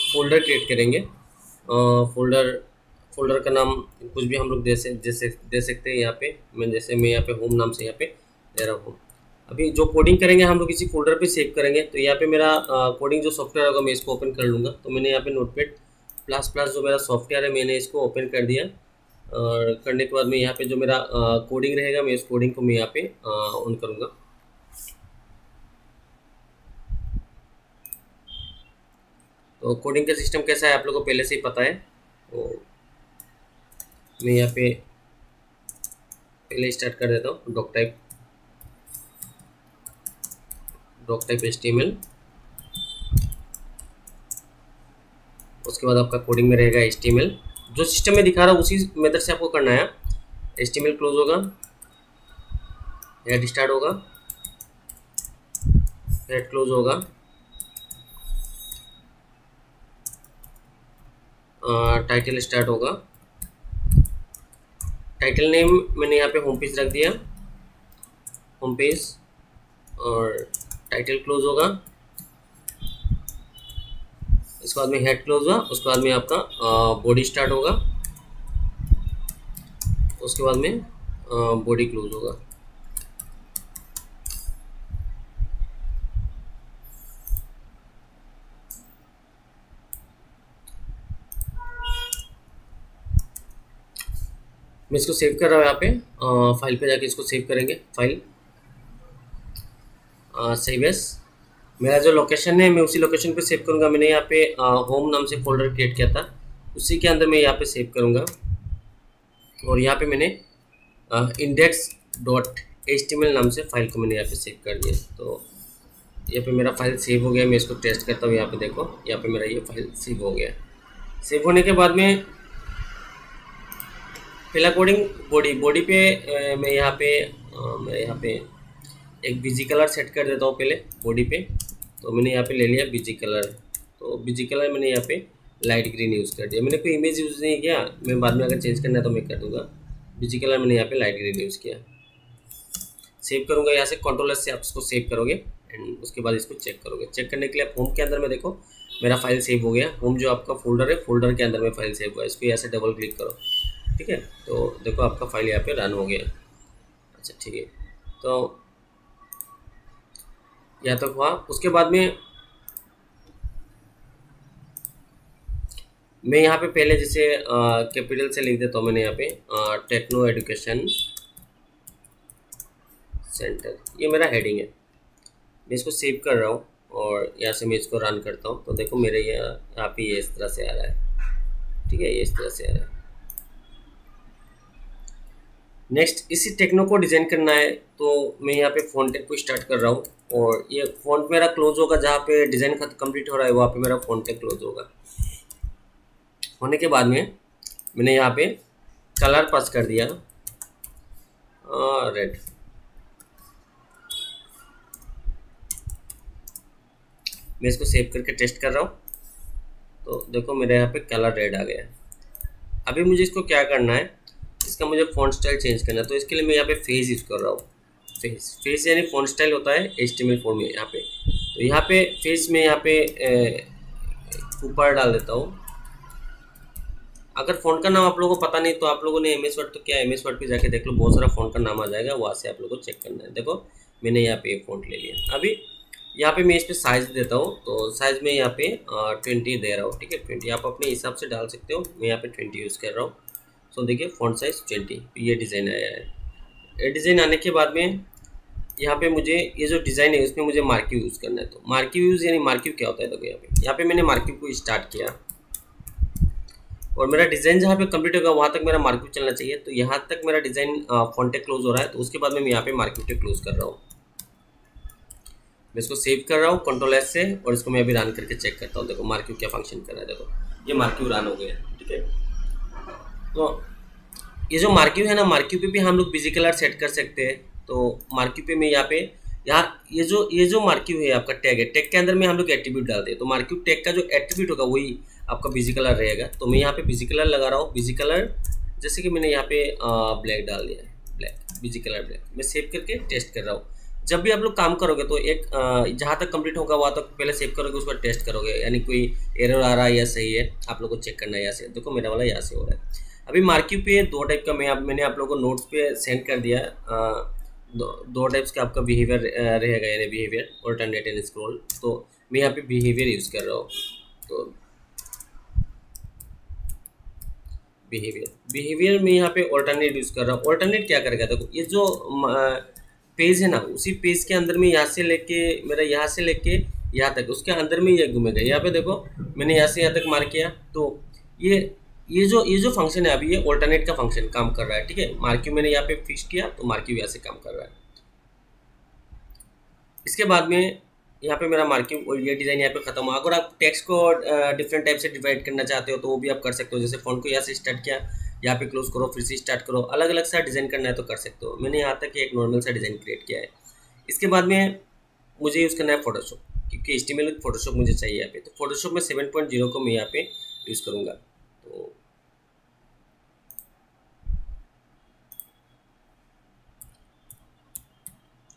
Folder create करेंगे। Folder folder का नाम कुछ भी हम लोग दे सकते हैं। यहाँ पे मैं यहाँ पे होम नाम से यहाँ पे दे रहा हूँ। अभी जो कोडिंग करेंगे हम लोग इसी फोल्डर पे सेव करेंगे। तो यहाँ पे मेरा कोडिंग जो सॉफ्टवेयर होगा मैं इसको ओपन कर लूँगा। तो मैंने यहाँ पे नोटपैड प्लस प्लस जो मेरा सॉफ्टवेयर है मैंने इसको ओपन कर दिया, और करने के बाद में यहाँ पे जो मेरा कोडिंग रहेगा मैं इस कोडिंग को मैं यहाँ पे ऑन करूँगा। तो कोडिंग का सिस्टम कैसा है आप लोगों को पहले से ही पता है। तो मैं यहाँ पे पहले स्टार्ट कर देता हूँ। डॉक टाइप HTML, उसके बाद आपका कोडिंग में रहेगा HTML। जो सिस्टम में दिखा रहा हूँ उसी मेथड से आपको करना है। HTML क्लोज होगा, हेड स्टार्ट होगा, हेड क्लोज होगा, टाइटल स्टार्ट होगा। टाइटल नेम मैंने यहाँ पे होम पेज रख दिया, होम पेज, और टाइटल क्लोज होगा। इसके बाद में हेड क्लोज हुआ, उसके बाद में आपका बॉडी स्टार्ट होगा, उसके बाद में बॉडी क्लोज होगा। मैं इसको सेव कर रहा हूँ यहाँ पे। फाइल पे जाके इसको सेव करेंगे। फाइल सेव एस, मेरा जो लोकेशन है मैं उसी लोकेशन पे सेव करूँगा। मैंने यहाँ पे होम नाम से फोल्डर क्रिएट किया था, उसी के अंदर मैं यहाँ पे सेव करूँगा। और यहाँ पे मैंने index.html नाम से फाइल को मैंने यहाँ पे सेव कर दिया। तो यहाँ पे मेरा फाइल सेव हो गया। मैं इसको टेस्ट करता हूँ। यहाँ पे देखो, यहाँ पे मेरा ये फाइल सेव हो गया। सेव होने के बाद में पहला कोडिंग बॉडी पे मैं यहाँ पे एक बीजी कलर सेट कर देता हूँ पहले बॉडी पे। तो मैंने यहाँ पे ले लिया बीजी कलर। तो बीजी कलर मैंने यहाँ पे लाइट ग्रीन यूज़ कर दिया। मैंने कोई इमेज यूज़ नहीं किया, मैं बाद में अगर चेंज करना है तो मैं कर दूँगा। बीजी कलर मैंने यहाँ पे लाइट ग्रीन यूज़ किया। सेव करूँगा यहाँ से, कंट्रोल एस से आप इसको सेव करोगे एंड उसके बाद इसको चेक करोगे। चेक करने के लिए आप होम के अंदर में देखो मेरा फाइल सेव हो गया। होम जो आपका फोल्डर है, फोल्डर के अंदर में फाइल सेव हुआ है। इसको यहाँ से डबल क्लिक करो, ठीक है। तो देखो आपका फाइल यहाँ पे रन हो गया। अच्छा ठीक है, तो यहाँ तक हुआ। उसके बाद में मैं यहाँ पे पहले जैसे कैपिटल से लिख देता हूँ। मैंने यहाँ पे टेक्नो एजुकेशन सेंटर, ये मेरा हेडिंग है। मैं इसको सेव कर रहा हूँ और यहाँ से मैं इसको रन करता हूँ। तो देखो मेरे यहाँ पे ये इस तरह से आ रहा है, ठीक है, ये इस तरह से आ रहा है। नेक्स्ट इसी टेक्नो को डिज़ाइन करना है, तो मैं यहाँ पे फ़ॉन्ट को स्टार्ट कर रहा हूँ। और ये फ़ॉन्ट मेरा क्लोज होगा, जहाँ पे डिज़ाइन कंप्लीट हो रहा है वहाँ पे मेरा फ़ॉन्ट क्लोज होगा। होने के बाद में मैंने यहाँ पे कलर पास कर दिया रेड। मैं इसको सेव करके टेस्ट कर रहा हूँ। तो देखो मेरे यहाँ पे कलर रेड आ गया। अभी मुझे इसको क्या करना है, इसका मुझे फ़ॉन्ट स्टाइल चेंज करना है। तो इसके लिए मैं यहाँ पे फेस यूज़ कर रहा हूँ। फेस यानी फ़ॉन्ट स्टाइल होता है HTML फॉर्म में यहाँ पे। तो यहाँ पे फेस में यहाँ पे ऊपर डाल देता हूँ। अगर फ़ॉन्ट का नाम आप लोगों को पता नहीं तो आप लोगों ने MS वर्ड तो क्या MS वर्ड पे जाके देख लो, बहुत सारा फ़ॉन्ट का नाम आ जाएगा, वहाँ से आप लोगों को चेक करना है। देखो मैंने यहाँ पे फ़ॉन्ट ले लिया। अभी यहाँ पे मैं इस पर साइज़ देता हूँ। तो साइज़ में यहाँ पे 20 दे रहा हूँ, ठीक है। 20 आप अपने हिसाब से डाल सकते हो। मैं यहाँ पे 20 यूज़ कर रहा हूँ। तो देखिए फ़ॉन्ट साइज़ 20, ये डिज़ाइन आया है। ये डिज़ाइन आने के बाद में यहाँ पे मुझे ये जो डिज़ाइन है उसमें मुझे मार्किव यूज़ करना है। तो मार्किव यूज़ यानी मार्किव क्या होता है, देखो यहाँ पे मैंने मार्किव को स्टार्ट किया और मेरा डिज़ाइन जहाँ पे कंप्लीट होगा वहाँ तक मेरा मार्किव चलना चाहिए। तो यहाँ तक मेरा डिज़ाइन फ़ॉन्ट क्लोज हो रहा है। तो उसके बाद में मैं यहाँ पे मार्किव पे क्लोज कर रहा हूँ। मैं इसको सेव कर रहा हूँ कंट्रोल एस से, और इसको मैं अभी रन करके चेक करता हूँ। देखो मार्किव क्या फंक्शन कर रहा है। देखो ये मार्किव रन हो गया, ठीक है। तो ये जो मार्किव है ना, मार्किव पे भी हम लोग बिजी कलर सेट कर सकते हैं। तो मार्किव पे मैं यहाँ ये जो मार्किव है आपका टैग है, टैग के अंदर में हम लोग एट्रीब्यूट डालते हैं। तो मार्किव टैग का जो एट्रीब्यूट होगा वही आपका बिजी कलर रहेगा। तो मैं यहाँ पे बिजी कलर लगा रहा हूँ। बिजी कलर जैसे कि मैंने यहाँ पे ब्लैक डाल दिया है, ब्लैक, बिजी कलर ब्लैक। मैं सेव करके टेस्ट कर रहा हूँ। जब भी आप लोग काम करोगे तो एक जहाँ तक कंप्लीट होगा वहाँ तक पहले सेव करोगे, उसको टेस्ट करोगे, यानी कोई एरर आ रहा है या सही है आप लोग को चेक करना है। यहाँ से देखो मेरा वाला यहाँ से हो रहा है। अभी मार्क्यू पे दो टाइप का मैंने आप लोगों को नोट्स पे सेंड कर दिया। दो टाइप्स का आपका बिहेवियर रहेगा, यानी बिहेवियर ऑल्टरनेट एंड स्क्रॉल। तो मैं यहाँ पे बिहेवियर यूज़ कर रहा हूँ। तो बिहेवियर में यहाँ पे ऑल्टरनेट यूज़ कर रहा हूँ। ऑल्टरनेट क्या करेगा, देखो ये जो पेज है ना, उसी पेज के अंदर में यहाँ से लेके मेरा यहाँ से लेके यहाँ तक उसके अंदर में ये घूमेगा। यहाँ पे देखो मैंने यहाँ से यहाँ तक मार्क किया, तो ये जो फंक्शन है अभी ये ऑल्टरनेट का फंक्शन काम कर रहा है। ठीक है, मार्क्यू मैंने यहाँ पे फिक्स किया तो मार्क्यू यहाँ से काम कर रहा है। इसके बाद में यहाँ पे मेरा मार्किंग और ये डिज़ाइन यहाँ पे खत्म हुआ। अगर आप टेक्स्ट को डिफरेंट टाइप से डिवाइड करना चाहते हो तो वो भी आप कर सकते हो। जैसे फ़ॉन्ट को यहाँ से स्टार्ट किया, यहाँ पे क्लोज करो, फिर से स्टार्ट करो, अलग अलग सा डिज़ाइन करना है तो कर सकते हो। मैंने यहाँ तक एक नॉर्मल सा डिज़ाइन क्रिएट किया है। इसके बाद में मुझे यूज़ करना है फोटोशॉप, क्योंकि HTML विद फोटोशॉप मुझे चाहिए यहाँ पे। तो फोटोशॉप में 7.0 को मैं यहाँ पे यूज़ करूँगा। तो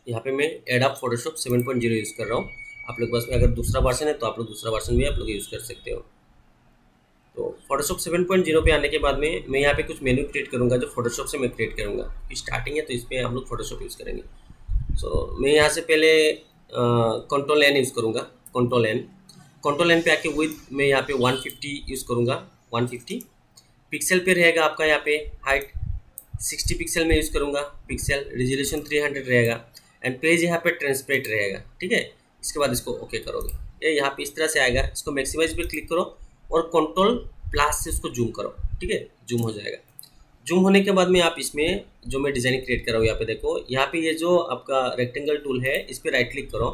यहाँ पे मैं एडोब फोटोशॉप 7.0 यूज़ कर रहा हूँ। आप लोग के पास में अगर दूसरा वर्जन है तो आप लोग दूसरा वर्जन भी आप लोग यूज़ कर सकते हो। तो फोटोशॉप 7.0 पे आने के बाद में मैं यहाँ पे कुछ मेन्यू क्रिएट करूँगा जो फोटोशॉप से मैं क्रिएट करूँगा। स्टार्टिंग है तो इस पर हम लोग फोटोशॉप यूज़ करेंगे। सो मैं यहाँ से पहले कंट्रोल एन यूज़ करूँगा। कंट्रोल एन पे आके विथ मैं यहाँ पे 150 यूज़ करूँगा। 150 पिक्सल पे रहेगा आपका। यहाँ पे हाइट 60 पिक्सल में यूज़ करूँगा। पिक्सल रेजोल्यूशन 300 रहेगा एंड पेज यहाँ पे ट्रांसपेरेंट रहेगा। ठीक है, इसके बाद इसको ओके करोगे, ये यहाँ पे इस तरह से आएगा। इसको मैक्सिमाइज पे क्लिक करो और कंट्रोल प्लस से उसको जूम करो। ठीक है, जूम हो जाएगा। जूम होने के बाद में आप इसमें जो मैं डिज़ाइन क्रिएट कर रहा हूँ, यहाँ पे देखो, यहाँ पे ये जो आपका रेक्टेंगल टूल है इस पर राइट क्लिक करो,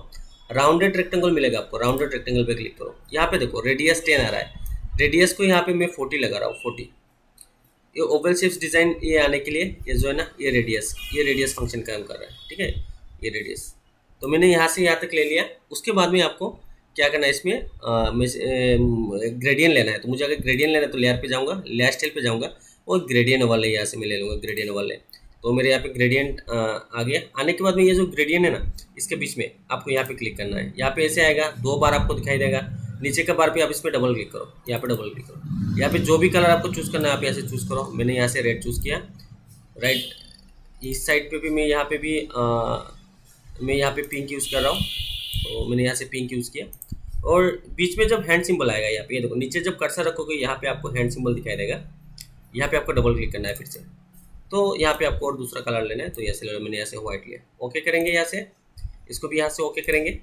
राउंडेड रेक्टेंगल मिलेगा आपको। राउंडेड रेक्टेंगल पे क्लिक करो। यहाँ पे देखो रेडियस 10 आ रहा है। रेडियस को यहाँ पे मैं 40 लगा रहा हूँ। 40 ये ओवल शेप्स डिज़ाइन ये आने के लिए ये जो है ना ये रेडियस फंक्शन काम कर रहा है। ठीक है, ये रेडियस तो मैंने यहाँ से यहाँ तक ले लिया। उसके बाद में आपको क्या करना है, इसमें ग्रेडियंट लेना है। तो मुझे अगर ग्रेडियंट लेना है तो लेयर पे जाऊँगा, लेयर स्टाइल पे जाऊँगा और ग्रेडियंट वाले यहाँ से मैं ले लूँगा ग्रेडियंट वाले। तो मेरे यहाँ पे ग्रेडियंट आ गया। आने के बाद में ये जो ग्रेडियंट है ना इसके बीच में आपको यहाँ पे क्लिक करना है। यहाँ पे ऐसे आएगा, 2 बार आपको दिखाई देगा। नीचे का बार पे आप इस पर डबल क्लिक करो, यहाँ पे डबल क्लिक करो। यहाँ पे जो भी कलर आपको चूज़ करना है आप यहाँ से चूज़ करो। मैंने यहाँ से रेड चूज़ किया। राइट इस साइड पे भी मैं यहाँ पे भी मैं यहाँ पे पिंक यूज़ कर रहा हूँ। तो मैंने यहाँ से पिंक यूज़ किया और बीच में जब हैंड सिंबल आएगा यहाँ पे, ये देखो नीचे जब कर्सर रखोगे यहाँ पे आपको हैंड सिंबल दिखाई देगा। यहाँ पे आपको डबल क्लिक करना है फिर से। तो यहाँ पे आपको और दूसरा कलर लेना है तो यहाँ से ले लो। मैंने यहाँ से व्हाइट लिया। ओके करेंगे यहाँ से, इसको भी यहाँ से ओके करेंगे।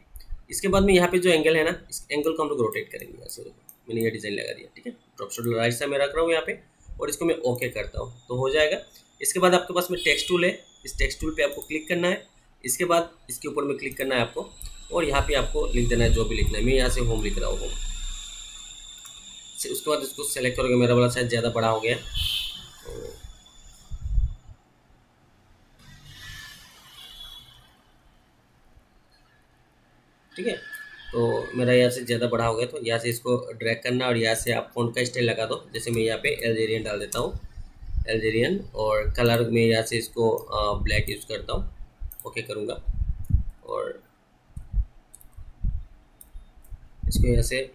इसके बाद में यहाँ पे जो एंगल है ना इस एंगल को हम लोग रोटेट करेंगे। यहाँ से मैंने ये डिज़ाइन लगा दिया। ठीक है, ड्रॉप शॉट राइट से मैं रख रहा हूँ यहाँ पे और इसको मैं ओके करता हूँ तो हो जाएगा। इसके बाद आपके पास में टेक्स्ट टूल है। इस टेक्स्ट टूल पे आपको क्लिक करना है। इसके बाद इसके ऊपर में क्लिक करना है आपको और यहाँ पे आपको लिख देना है जो भी लिखना है। मैं यहाँ से होम लिख रहा हूँ, होम। उसके बाद इसको सेलेक्ट करोगे। मेरा वाला शायद ज़्यादा बड़ा हो गया तो ठीक है, तो मेरा यहाँ से ज़्यादा बड़ा हो गया तो यहाँ से इसको ड्रैग करना और यहाँ से आप फ़ॉन्ट का स्टाइल लगा दो। जैसे मैं यहाँ पे अल्जेरियन डाल देता हूँ, अल्जेरियन, और कलर में यहाँ से इसको ब्लैक यूज़ करता हूँ। ओके करूँगा और इसको यहाँ से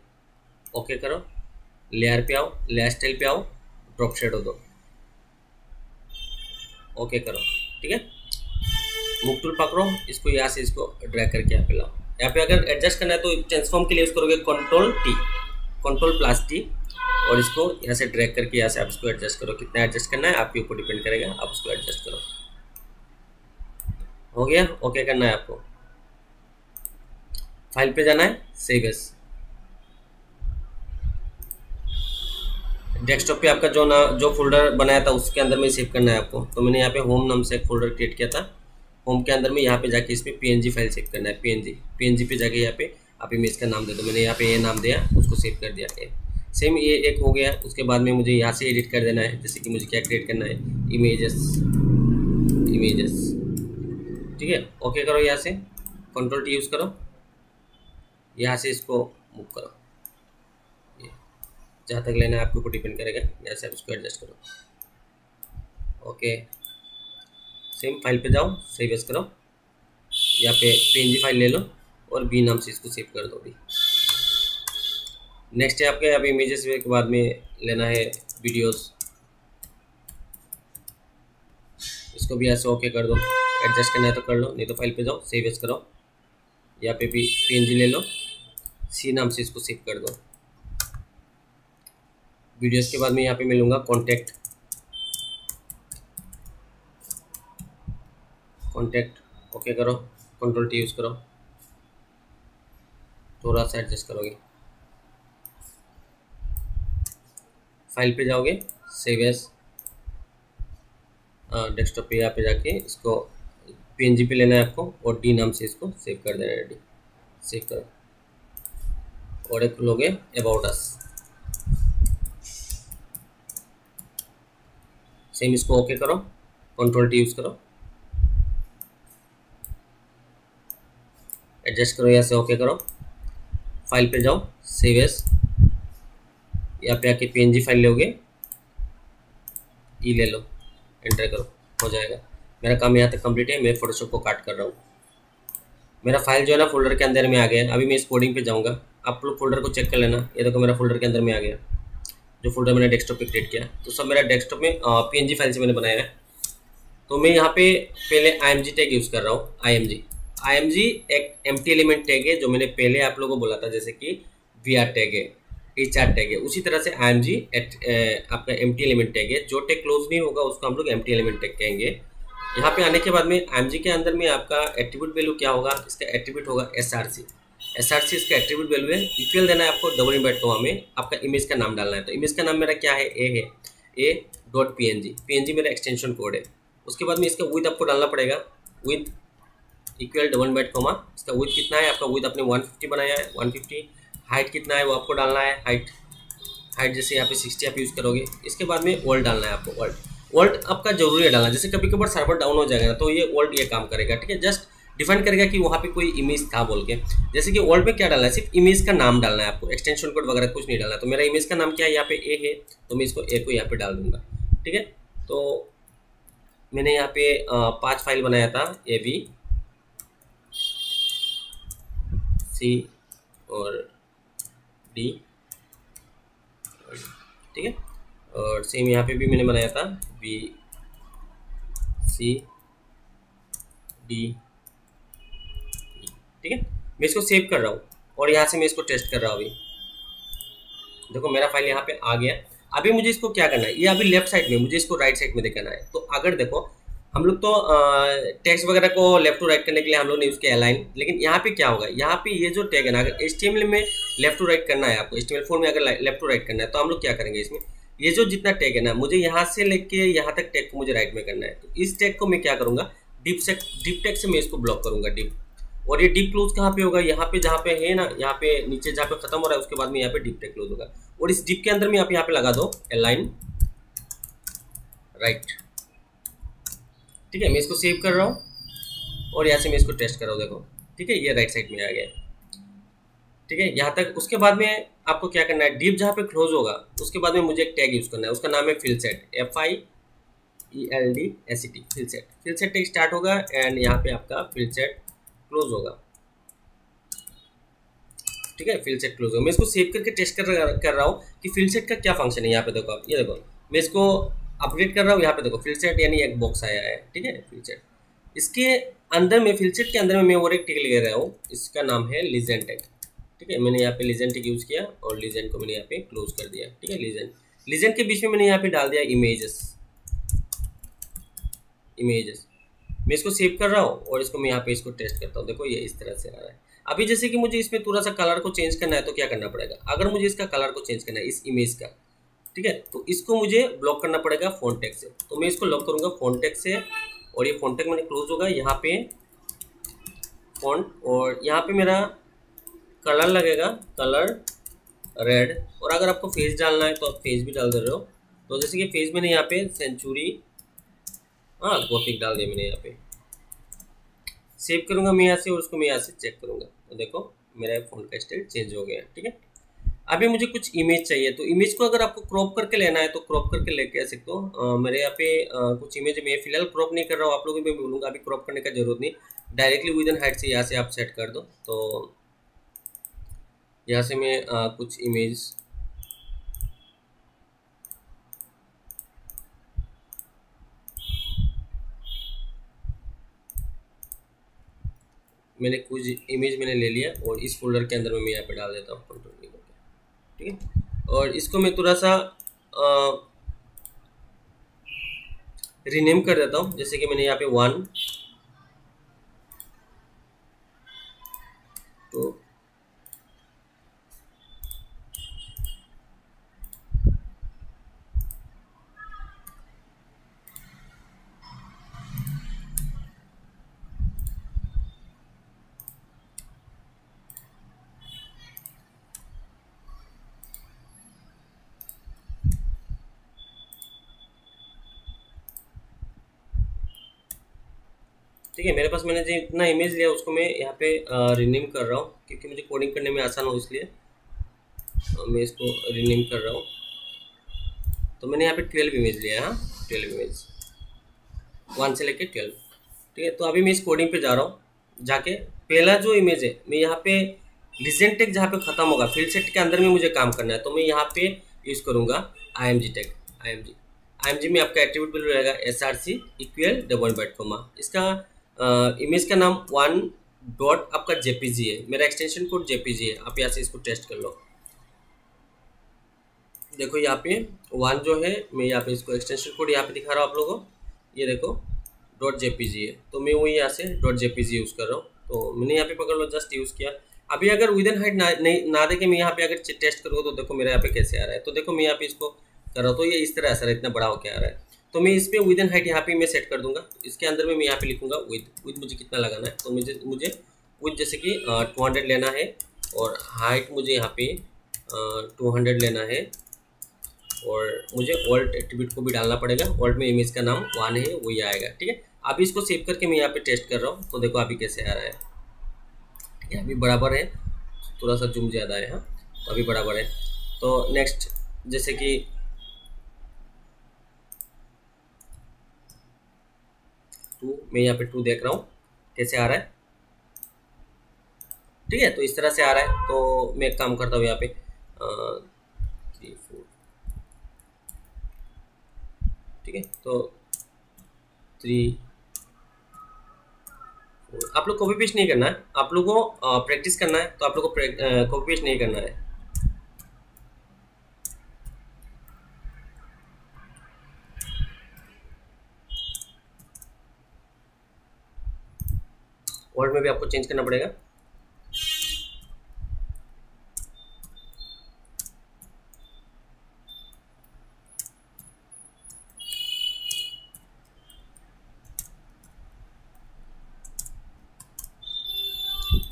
ओके करो। लेयर पे आओ, लेयर स्टाइल पे आओ, ड्रॉप शेडो दो, ओके करो। ठीक है, मूव टूल पकड़ो, इसको यहाँ से इसको ड्रैग करके यहाँ पे लाओ। यहाँ पे अगर एडजस्ट करना है तो ट्रांसफॉर्म के लिए यूज़ करोगे कंट्रोल प्लस टी और इसको यहाँ से ड्रैग करके यहाँ से आप इसको एडजस्ट करो। कितना एडजस्ट करना है आपके ऊपर डिपेंड करेगा, आप उसको एडजस्ट करो। हो गया, ओके करना है आपको। फाइल पे जाना है, सेव एज। डेस्कटॉप पे आपका जो फोल्डर बनाया था उसके अंदर में सेव करना है आपको। तो मैंने यहाँ पे होम नाम से एक फोल्डर क्रिएट किया था। होम के अंदर में यहाँ पे जाके इसमें PNG फाइल सेव करना है। PNG पे जाके यहाँ पे आप इमेज का नाम दे दो। मैंने यहाँ पे ये नाम दिया, उसको सेव कर दिया। सेम ये एक हो गया। उसके बाद में मुझे यहाँ से एडिट कर देना है। जैसे कि मुझे क्या क्रिएट करना है, इमेजेस। ठीक है, ओके करो। यहाँ से कंट्रोल टी यूज़ करो, यहाँ से इसको मूव करो। जहाँ तक लेना है आपके ऊपर डिपेंड करेगा। यहाँ से आप इसको एडजस्ट करो। ओके, सेम फाइल पे जाओ, सेव एज करो। यहाँ पे PNG फाइल ले लो और बी नाम से इसको सेव कर दो अभी। नेक्स्ट है आपके अभी इमेजेस के बाद में लेना है वीडियोस, इसको भी ऐसे ओके कर दो। एडजस्ट करना है तो कर लो, नहीं तो फाइल पे जाओ, सेव एज करो, यहाँ पे भी PNG ले लो, सी नाम से इसको सेव कर दो। वीडियोस के बाद में यहाँ पे मिलूंगा कॉन्टैक्ट, ओके करो, Ctrl+T यूज़ करो, थोड़ा सा एडजस्ट करोगे, फाइल पे जाओगे, सेव एज, डेस्कटॉप पे यहाँ पे जाके इसको PNG पे लेना है आपको और डी नाम से इसको सेव कर देना है। डी सेव करो और एक खोलोगे अबाउट अस, सेम इसको ओके करो, Ctrl+T यूज़ करो, एडजस्ट करो, यहाँ से ओके करो, फाइल पे जाओ, सेव एज, यहाँ पे आके PNG फाइल लोगे, ई ले लो, एंटर करो, हो जाएगा। मेरा काम यहाँ तक कंप्लीट है, मैं फोटोशॉप को काट कर रहा हूँ। मेरा फाइल जो है ना फोल्डर के अंदर में आ गया है। अभी मैं इस कोडिंग पे जाऊँगा, आप लोग फोल्डर को चेक कर लेना। ये देखो मेरा फोल्डर के अंदर में आ गया, जो फोल्डर मैंने डेस्कटॉप पे क्रिएट किया, तो सब मेरा डेस्कटॉप में PNG फाइल से मैंने बनाया है। तो मैं यहाँ पे पहले IMG टैग यूज़ कर रहा हूँ। IMG एक एम्प्टी एलिमेंट टैग है, जो मैंने पहले आप लोगों को बोला था, जैसे कि VR टैग है, HR टैग है, उसी तरह से IMG आपका एम्प्टी एलिमेंट टैग है। जो टैग क्लोज नहीं होगा उसको हम लोग एम्प्टी एलिमेंट टैग कहेंगे। यहाँ पे आने के बाद में IMG के अंदर में आपका एट्रीब्यूट वैल्यू क्या होगा, इसका एट्रीब्यूट होगा SRC इसका एट्रीब्यूट वैल्यू है। इक्वल देना है आपको डबल इनवर्ट कॉमा में, आपका इमेज का नाम डालना है। तो इमेज का नाम मेरा क्या है, a.png मेरा एक्सटेंशन कोड है। उसके बाद में इसका विड्थ आपको डालना पड़ेगा, width equal double invert comma, इसका विड्थ कितना है, आपका विड्थ आपने 150 बनाया है, 150। हाइट कितना है वो आपको डालना है, हाइट जैसे यहाँ पे 60 आप यूज़ करोगे। इसके बाद में वर्ल्ड डालना है आपको, वर्ल्ड आपका जरूरी है डालना, जैसे कभी कभार सर्वर डाउन हो जाएगा ना तो ये वर्ल्ड ये काम करेगा, ठीक है। जस्ट डिफाइन करेगा कि वहाँ पे कोई इमेज था बोल के। जैसे कि वर्ल्ड में क्या डालना है, सिर्फ इमेज का नाम डालना है आपको, एक्सटेंशन कोड वगैरह कुछ नहीं डालना। तो मेरा इमेज का नाम क्या है, यहाँ पे ए है, तो मैं इसको ए को यहाँ पे डाल दूंगा, ठीक है। तो मैंने यहाँ पे 5 फाइल बनाया था, AB, C और D, ठीक है। और सेम यहाँ पे भी मैंने बनाया था B, C, D, ठीक है। मैं इसको सेव कर रहा हूँ और यहाँ से मैं इसको टेस्ट कर रहा हूँ। अभी देखो मेरा फाइल यहाँ पे आ गया। अभी मुझे इसको क्या करना है, ये अभी लेफ्ट साइड में, मुझे इसको राइट साइड में दिखाना है। तो अगर देखो हम लोग तो टेक्स्ट वगैरह को लेफ्ट टू राइट करने के लिए हम लोग ने यूज़ किया अलाइन, लेकिन यहाँ पे क्या होगा, यहाँ पे ये जो टैग है ना, अगर HTML में लेफ्ट टू राइट करना है आपको, HTML4 में अगर लेफ्ट टू राइट करना है, तो हम लोग क्या करेंगे, इसमें ये जो जितना टैग है ना, मुझे यहाँ से लेके यहाँ तक टैग को मुझे राइट में करना है। तो इस टैग को मैं क्या करूँगा, डिप टैग से मैं इसको ब्लॉक करूँगा, डिप। और ये डिप क्लोज कहाँ पे होगा, यहाँ पे जहाँ पे है ना, यहाँ पे नीचे जहाँ पे खत्म हो रहा है, उसके बाद में यहाँ पे डिप टैग क्लोज होगा। और इस डिप के अंदर में आप यहाँ पे लगा दो अलाइन राइट, ठीक है। मैं इसको सेव कर रहा हूँ और यहाँ से मैं इसको टेस्ट कर रहा हूँ, देखो ठीक है, ये राइट साइड में आ गया, ठीक है, यहाँ तक। उसके बाद में आपको क्या करना है, डिप जहाँ पे क्लोज होगा उसके बाद में मुझे एक टैग यूज़ करना है, उसका नाम है फिलसेट, FIELDSET, फिलसेट टैग स्टार्ट होगा एंड यहाँ पे आपका फिलसेट क्लोज होगा, ठीक है। फिलसेट क्लोज होगा। मैं इसको सेव करके टेस्ट कर रहा हूँ कि फिलसेट का क्या फंक्शन है। यहाँ पे देखो आप, ये देखो मैं इसको अपडेट कर रहा हूँ, यहाँ पे देखो फिलसेट यानी एक बॉक्स आया है, ठीक है, फिलसेट। इसके अंदर में, फिलसेट के अंदर में मैं और एक टैग ले रहा हूँ, इसका नाम है लीजेंड टैग, ठीक है। मैंने यहाँ पे लीजेंड टैग यूज़ किया और लीजेंड को मैंने यहाँ पे क्लोज कर दिया, ठीक है। लीजेंड के बीच में मैंने यहाँ पे डाल दिया इमेजेस। मैं इसको सेव कर रहा हूँ और इसको मैं यहाँ पे इसको टेस्ट करता हूँ, देखो ये इस तरह से आ रहा है। अभी जैसे कि मुझे इसमें थोड़ा सा कलर को चेंज करना है, तो क्या करना पड़ेगा, अगर मुझे इसका कलर को चेंज करना है इस इमेज का, ठीक है, तो इसको मुझे ब्लॉक करना पड़ेगा फ़ॉन्ट टैग से। तो मैं इसको लॉक करूँगा फ़ॉन्ट टैग से और ये फ़ॉन्ट टैग मैंने क्लोज होगा, यहाँ पे फ़ॉन्ट, और यहाँ पे मेरा कलर लगेगा, कलर रेड। और अगर आपको फेस डालना है तो आप फेस भी डाल दे रहे हो। तो जैसे कि फेस मैंने यहाँ पे सेंचुरी, हाँ गोथिक डाल दिया मैंने यहाँ पे। सेव करूँगा मैं यहाँ से और उसको मैं यहाँ से चेक करूँगा, तो देखो मेरा फ़ॉन्ट का स्टाइल चेंज हो गया, ठीक है। अभी मुझे कुछ इमेज चाहिए, तो इमेज को अगर आपको क्रॉप करके लेना है तो क्रॉप करके लेके आ सकते हो। मेरे यहाँ पे कुछ इमेज मैं फिलहाल क्रॉप नहीं कर रहा हूँ, आप लोगों को मैं बोलूँगा अभी क्रॉप करने का जरूरत नहीं। डायरेक्टली विद इन हाइट से यहाँ से आप सेट कर दो। तो यहाँ से मैं कुछ इमेज मैंने ले लिया और इस फोल्डर के अंदर में मैं यहाँ पे डाल देता हूँ कंट्रोल करके, ठीक है। और इसको मैं थोड़ा सा रीनेम कर देता हूँ, जैसे कि मैंने यहाँ पे 1 2 ठीक है। मेरे पास मैंने जो इतना इमेज लिया उसको मैं यहाँ पे रीनेम कर रहा हूँ, क्योंकि मुझे कोडिंग करने में आसान हो, इसलिए मैं इसको रीनेम कर रहा हूँ। तो मैंने यहाँ पे 12 इमेज लिया है, हाँ 12 इमेज, 1 से लेके 12, ठीक है। तो अभी मैं इस कोडिंग पे जा रहा हूँ, जाके पहला जो इमेज है मैं यहाँ पे लीजेंड टैग जहाँ पे खत्म होगा फील्ड सेट के अंदर में मुझे काम करना है, तो मैं यहाँ पे यूज करूंगा IMG टैग। IMG में आपका एट्रीब्यूट वैल्यू रहेगा SRC equal double bat comma. इसका इमेज का नाम 1 डॉट आपका JPG है, मेरा एक्सटेंशन कोड JPG है। आप यहाँ से इसको टेस्ट कर लो। देखो यहाँ पे 1 जो है, मैं यहाँ पे इसको एक्सटेंशन कोड यहाँ पे दिखा रहा हूँ आप लोगों को, ये देखो .jpg है, तो मैं वही यहाँ से .jpg यूज़ कर रहा हूँ। तो मैंने यहाँ पे पकड़ लो, जस्ट यूज़ किया। अभी अगर विद इन हाइट ना देके मैं यहाँ पे अगर टेस्ट करूँगा तो देखो मेरे यहाँ पे कैसे आ रहा है। तो देखो मैं यहाँ पे इसको कर रहा हूँ, तो ये इस तरह असर इतना बड़ा होकर आ रहा है। तो मैं इस पर विद इन हाइट यहाँ पे मैं सेट कर दूंगा। इसके अंदर में मैं यहाँ पे लिखूंगा विद मुझे कितना लगाना है, तो मुझे विद जैसे कि 200 लेना है, और हाइट मुझे यहाँ पे 200 लेना है, और मुझे ऑल्ट एट्रीब्यूट को भी डालना पड़ेगा। ऑल्ट में इमेज का नाम 1 है, वही आएगा, ठीक है। अभी इसको सेव करके मैं यहाँ पे टेस्ट कर रहा हूँ, तो देखो अभी कैसे आ रहा है, यहाँ भी बराबर है, थोड़ा सा जूम ज़्यादा है, हाँ तो अभी बराबर है। तो नेक्स्ट जैसे कि 2, मैं यहाँ पे 2 देख रहा हूँ कैसे आ रहा है, ठीक है। तो इस तरह से आ रहा है। तो मैं एक काम करता हूँ यहाँ पे 3 4, ठीक है। तो 3 आप लोग कॉपी पेस्ट नहीं करना है, आप लोगों को प्रैक्टिस करना है, तो आप लोग को कॉपी पेस्ट नहीं करना है। वर्ड में भी आपको चेंज करना पड़ेगा।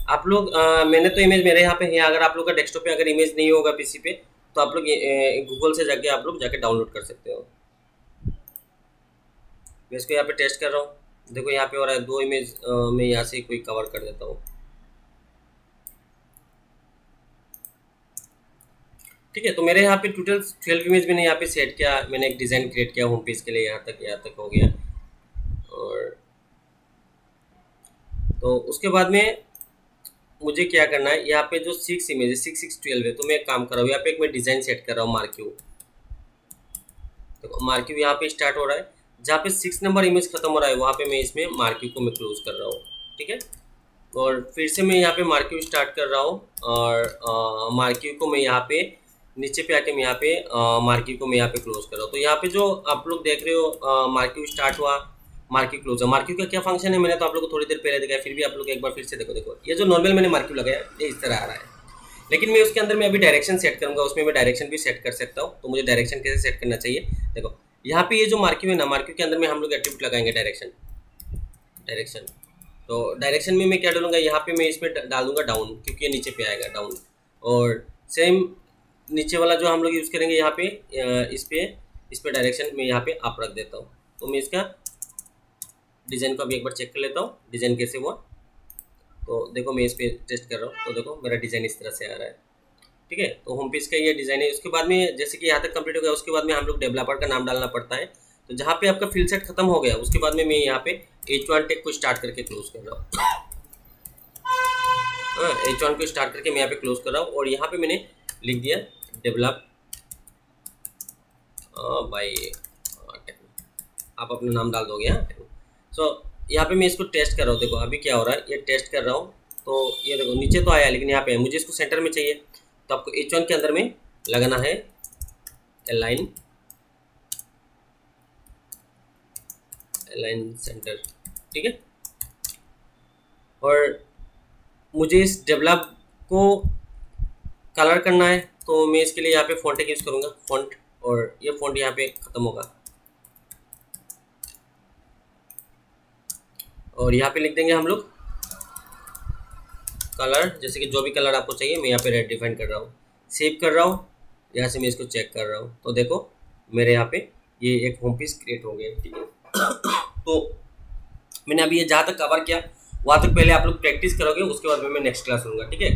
आप लोग मैंने तो इमेज मेरे यहाँ पे है, अगर आप लोग का डेस्कटॉप पे अगर इमेज नहीं होगा पीसी पे, तो आप लोग गूगल से जाके आप लोग जाके डाउनलोड कर सकते हो। मैं इसको यहाँ पे टेस्ट कर रहा हूँ, देखो यहाँ पे हो रहा है 2 इमेज, मैं यहाँ से कोई कवर कर देता हूँ, ठीक है। तो मेरे यहाँ पे टोटल 12 इमेज मैंने यहाँ पे सेट किया, मैंने एक डिज़ाइन क्रिएट किया होम पेज के लिए, यहाँ तक हो गया। और तो उसके बाद में मुझे क्या करना है, यहाँ पे जो 6 इमेज है 6 6 12 है, तो मैं एक काम कर रहा हूँ, यहाँ पे एक मैं डिज़ाइन सेट कर रहा हूँ मार्क्यू। तो मार्क्यू यहाँ पे स्टार्ट हो रहा है, जहाँ पे 6 नंबर इमेज खत्म हो रहा है वहाँ पे मैं इसमें मार्क्यू को मैं क्लोज कर रहा हूँ, ठीक है। और फिर से मैं यहाँ पे मार्क्यू स्टार्ट कर रहा हूँ, और मार्क्यू को मैं यहाँ पे नीचे पे आके मैं यहाँ पे मार्क्यू को मैं यहाँ पे क्लोज कर रहा हूँ। तो यहाँ पे जो आप लोग देख रहे हो मार्क्यू स्टार्ट हुआ, मार्क्यू क्लोज है। मार्क्यू का क्या फंक्शन है मैंने तो आप लोग को थोड़ी देर पहले दिखाया, फिर भी आप लोग एक बार फिर से देखो ये जो नॉर्मल मैंने मार्क्यू लगाया ये इस तरह आ रहा है, लेकिन मैं उसके अंदर में अभी डायरेक्शन सेट करूँगा, उसमें मैं डायरेक्शन भी सेट कर सकता हूँ। तो मुझे डायरेक्शन कैसे सेट करना चाहिए, देखो यहाँ पे ये जो मार्क्यू है ना, मार्क्यू के अंदर में हम लोग एट्रीब्यूट लगाएंगे डायरेक्शन। तो डायरेक्शन में मैं क्या डालूंगा, यहाँ पे मैं इसमें डाल दूंगा डाउन, क्योंकि ये नीचे पे आएगा डाउन। और सेम नीचे वाला जो हम लोग यूज़ करेंगे यहाँ पे इस पे डायरेक्शन में यहाँ पे अप रख देता हूँ। तो मैं इसका डिज़ाइन को अभी एक बार चेक कर लेता हूँ, डिज़ाइन कैसे हुआ। तो देखो मैं इस पर टेस्ट कर रहा हूँ, तो देखो मेरा डिज़ाइन इस तरह से आ रहा है, ठीक है। तो होम पेज का ये डिज़ाइन है। उसके बाद में जैसे कि यहाँ तक कंप्लीट हो गया, उसके बाद में हम लोग डेवलपर का नाम डालना पड़ता है। तो जहाँ पे आपका फिल सेट खत्म हो गया उसके बाद में मैं यहाँ पे H1 टैग को स्टार्ट करके क्लोज कर रहा हूँ। H1 को स्टार्ट करके मैं यहाँ पे क्लोज कर रहा हूँ और यहाँ पे मैंने लिख दिया डेवलप बाय, आप अपना नाम डाल दोगे। सो यहाँ पे मैं इसको टेस्ट कर रहा हूँ। देखो अभी क्या हो रहा है, ये टेस्ट कर रहा हूँ तो ये देखो नीचे तो आया लेकिन यहाँ पे मुझे इसको सेंटर में चाहिए, तो आपको H1 के अंदर में लगाना है अलाइन सेंटर, ठीक है। और मुझे इस डेवलप को कलर करना है तो मैं इसके लिए यहाँ पे फॉन्ट यूज करूँगा, फॉन्ट, और ये फॉन्ट यहाँ पे खत्म होगा और यहाँ पे लिख देंगे हम लोग कलर, जैसे कि जो भी कलर आपको चाहिए। मैं यहाँ पे रेड डिफाइन कर रहा हूँ, सेव कर रहा हूँ, यहाँ से मैं इसको चेक कर रहा हूँ तो देखो मेरे यहाँ पे ये एक होम पेज क्रिएट हो गया, ठीक है। तो मैंने अभी ये जहाँ तक कवर किया वहाँ तक पहले आप लोग प्रैक्टिस करोगे, उसके बाद में मैं नेक्स्ट क्लास लूँगा, ठीक है।